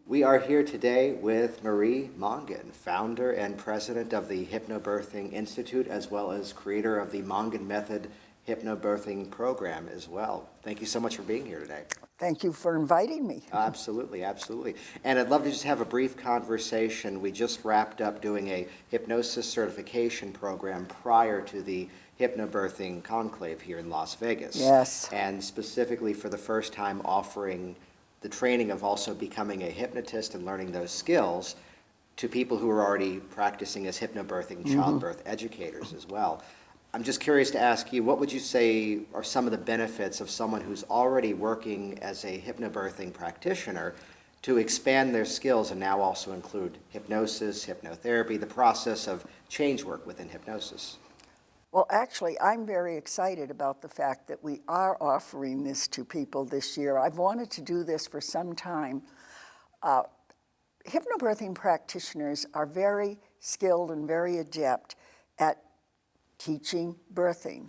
We are here today with Marie Mongan, founder and president of the Hypnobirthing Institute, as well as creator of the Mongan Method Hypnobirthing program as well. Thank you so much for being here today. Thank you for inviting me. Absolutely, absolutely. And I'd love to just have a brief conversation. We just wrapped up doing a hypnosis certification program prior to the Hypnobirthing Conclave here in Las Vegas. Yes. And specifically for the first time offering the training of also becoming a hypnotist and learning those skills to people who are already practicing as hypnobirthing childbirth educators as well. I'm just curious to ask you, what would you say are some of the benefits of someone who's already working as a hypnobirthing practitioner to expand their skills and now also include hypnosis, hypnotherapy, the process of change work within hypnosis? Well, actually, I'm very excited about the fact that we are offering this to people this year. I've wanted to do this for some time. Hypnobirthing practitioners are very skilled and very adept at teaching birthing.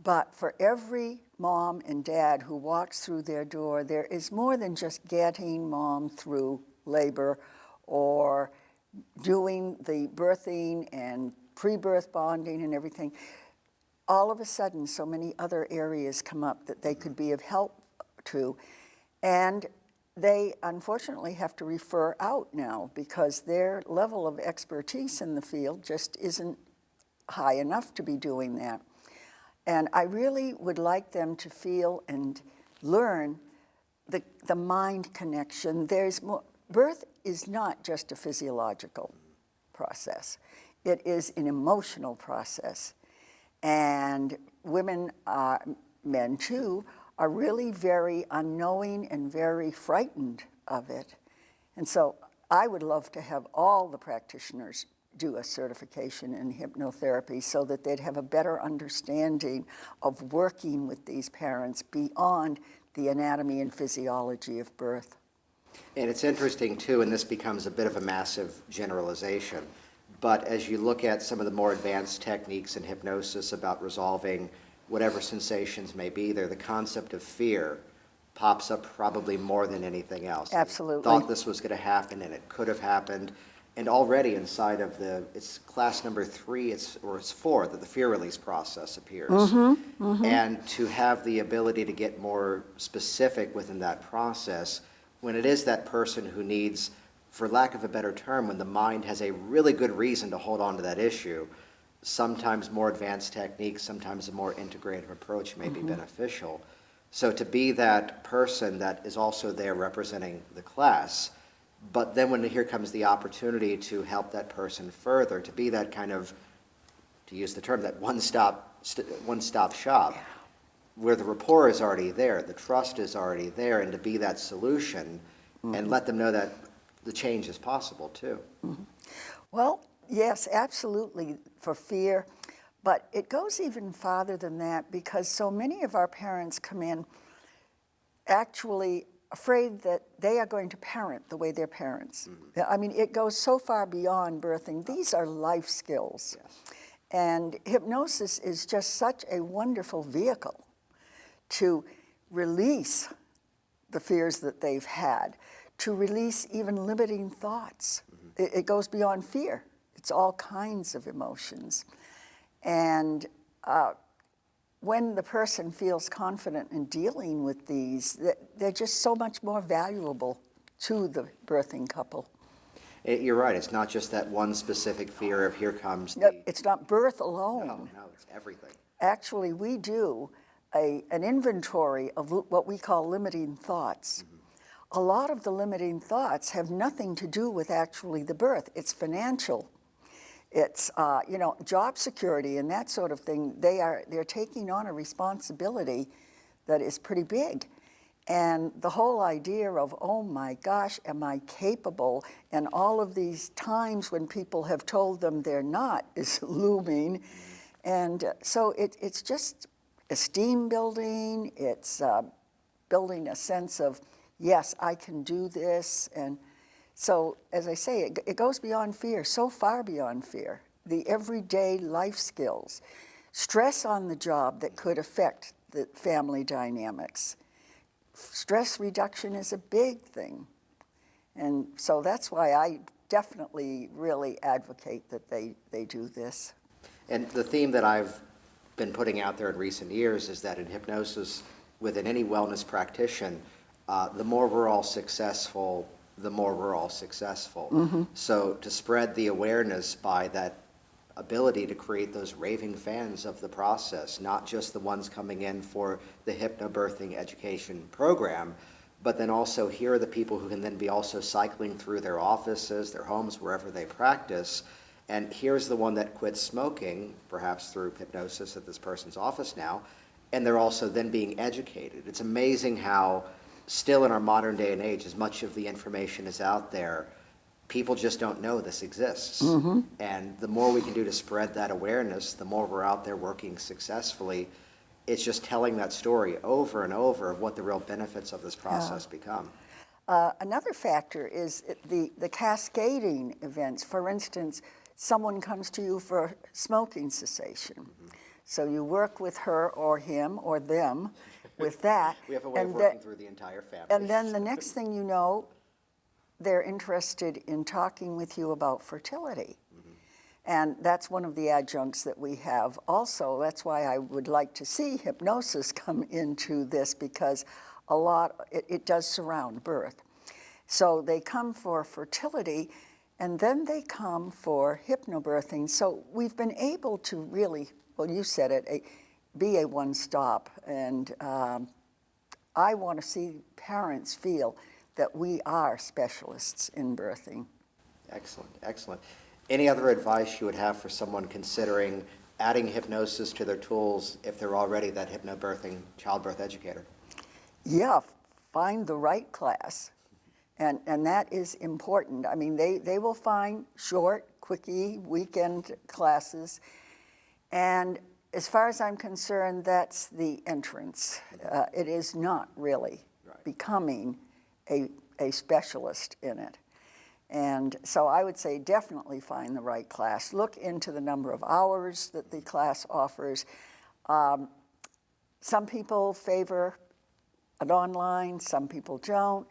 But for every mom and dad who walks through their door, there is more than just getting mom through labor or doing the birthing and pre-birth bonding and everything. All of a sudden, so many other areas come up that they could be of help to. And they unfortunately have to refer out now because their level of expertise in the field just isn't high enough to be doing that. And I really would like them to feel and learn the mind connection. There's more. Birth is not just a physiological process. It is an emotional process. And women, men too, are really very unknowing and very frightened of it. And so I would love to have all the practitioners do a certification in hypnotherapy so that they'd have a better understanding of working with these parents beyond the anatomy and physiology of birth. And it's interesting too, and this becomes a bit of a massive generalization, but as you look at some of the more advanced techniques in hypnosis about resolving whatever sensations may be there, the concept of fear pops up probably more than anything else. Absolutely. Thought this was going to happen and it could have happened. And already inside of it's class number 3, it's 4, that the fear release process appears. And to have the ability to get more specific within that process, when it is that person who needs, for lack of a better term, when the mind has a really good reason to hold on to that issue, sometimes more advanced techniques, sometimes a more integrative approach may be beneficial. So to be that person that is also there representing the class, but then when here comes the opportunity to help that person further, to be that kind of, to use the term, that one-stop shop, where the rapport is already there, the trust is already there, and to be that solution and let them know that the change is possible too. Well, yes, absolutely, for fear. But it goes even farther than that because so many of our parents come in actually afraid that they are going to parent the way their parents. I mean, it goes so far beyond birthing. These are life skills. Yes. And hypnosis is just such a wonderful vehicle to release the fears that they've had, to release even limiting thoughts. It goes beyond fear. It's all kinds of emotions. And when the person feels confident in dealing with these, they're just so much more valuable to the birthing couple. You're right. It's not just that one specific fear of here comes No, the... it's not birth alone. No, it's everything. Actually, we do an inventory of what we call limiting thoughts. A lot of the limiting thoughts have nothing to do with actually the birth. It's financial. It's job security and that sort of thing. They're taking on a responsibility that is pretty big. And the whole idea of, oh my gosh, am I capable? And all of these times when people have told them they're not is looming. And so it's just esteem building. It's building a sense of, yes, I can do this. And so, as I say, it goes beyond fear, so far beyond fear. The everyday life skills, stress on the job that could affect the family dynamics. Stress reduction is a big thing. And so that's why I definitely really advocate that they do this. And the theme that I've been putting out there in recent years is that in hypnosis, within any wellness practitioner, the more we're all successful, the more we're all successful. So to spread the awareness by that ability to create those raving fans of the process, not just the ones coming in for the hypnobirthing education program, but then also here are the people who can then be also cycling through their offices, their homes, wherever they practice. And here's the one that quits smoking, perhaps through hypnosis at this person's office now, and they're also then being educated. It's amazing how still in our modern day and age, as much of the information is out there, people just don't know this exists. And the more we can do to spread that awareness, the more we're out there working successfully. It's just telling that story over and over of what the real benefits of this process become. Another factor is the cascading events. For instance, someone comes to you for smoking cessation. So you work with her or him or them with that. We have a way of working through the entire family. And then the next thing you know, they're interested in talking with you about fertility. And that's one of the adjuncts that we have also. That's why I would like to see hypnosis come into this, because it does surround birth. So they come for fertility, and then they come for hypnobirthing. So we've been able to really, well, you said it, be a one-stop. And I want to see parents feel that we are specialists in birthing. Excellent, excellent. Any other advice you would have for someone considering adding hypnosis to their tools if they're already that hypnobirthing childbirth educator? Yeah, find the right class. And that is important. I mean, they will find short, quickie, weekend classes. And as far as I'm concerned, that's the entrance. It is not really becoming a specialist in it. And so I would say definitely find the right class. Look into the number of hours that the class offers. Some people favor an online, some people don't.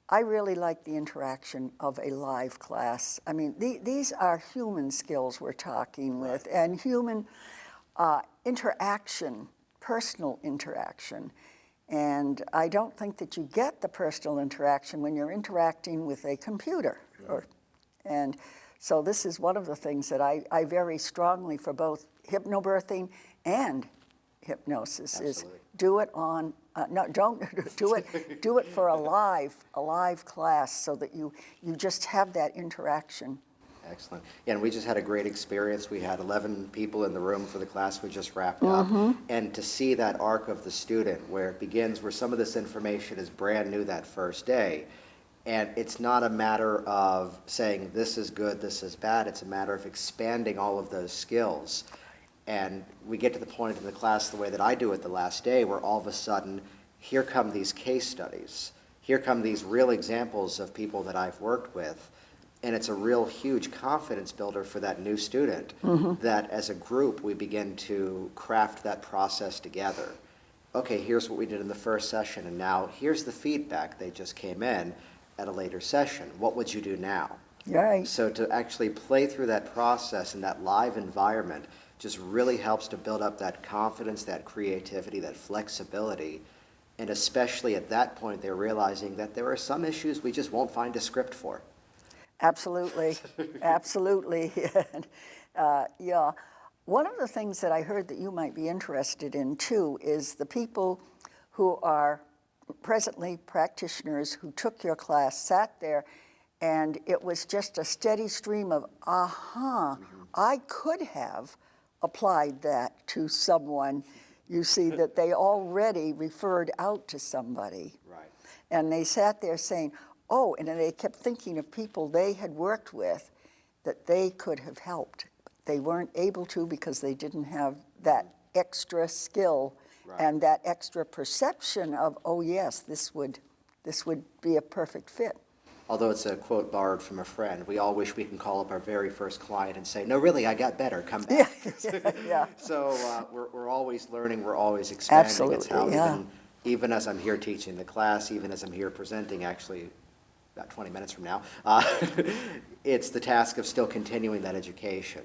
I really like the interaction of a live class. I mean, these are human skills we're talking with, and human interaction, personal interaction. And I don't think that you get the personal interaction when you're interacting with a computer. And so this is one of the things that I very strongly for both hypnobirthing and hypnosis. Absolutely. Is do it on, no, don't do it for a live class so that you just have that interaction. Excellent. Yeah, and we just had a great experience. We had 11 people in the room for the class we just wrapped up. And to see that arc of the student where it begins, where some of this information is brand new that first day, and it's not a matter of saying this is good, this is bad. It's a matter of expanding all of those skills. And we get to the point in the class, the way that I do it the last day, where all of a sudden, here come these case studies. Here come these real examples of people that I've worked with. And it's a real huge confidence builder for that new student that as a group, we begin to craft that process together. Okay, here's what we did in the first session, and now here's the feedback. They just came in at a later session. What would you do now? Right. So to actually play through that process in that live environment just really helps to build up that confidence, that creativity, that flexibility. And especially at that point, they're realizing that there are some issues we just won't find a script for. Absolutely, absolutely. Yeah. One of the things that I heard that you might be interested in too is the people who are presently practitioners who took your class, sat there, and it was just a steady stream of, I could have applied that to someone. You see that they already referred out to somebody. Right. And they sat there saying, oh, and then they kept thinking of people they had worked with that they could have helped. They weren't able to because they didn't have that extra skill and that extra perception of, oh yes, this would be a perfect fit. Although it's a quote borrowed from a friend, we all wish we can call up our very first client and say, no, really, I got better, come back. Yeah. So we're always learning, we're always expanding. Absolutely, It's how yeah. even as I'm here teaching the class, even as I'm here presenting, actually about 20 minutes from now, it's the task of still continuing that education.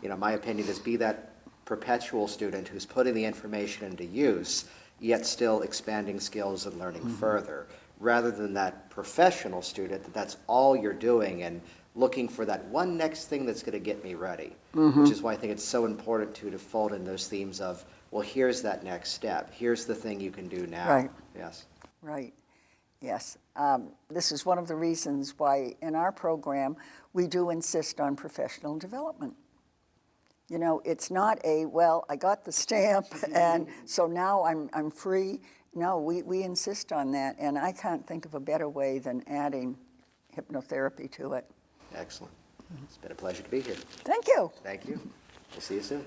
You know, my opinion is be that perpetual student who's putting the information into use, yet still expanding skills and learning further, rather than that professional student that's all you're doing and looking for that one next thing that's going to get me ready, which is why I think it's so important to fold in those themes of, well, here's that next step. Here's the thing you can do now. Right. Yes. Right. Yes. This is one of the reasons why in our program we do insist on professional development. You know, it's not a, well, I got the stamp and so now I'm free. No, we insist on that, and I can't think of a better way than adding hypnotherapy to it. Excellent. It's been a pleasure to be here. Thank you. Thank you. We'll see you soon.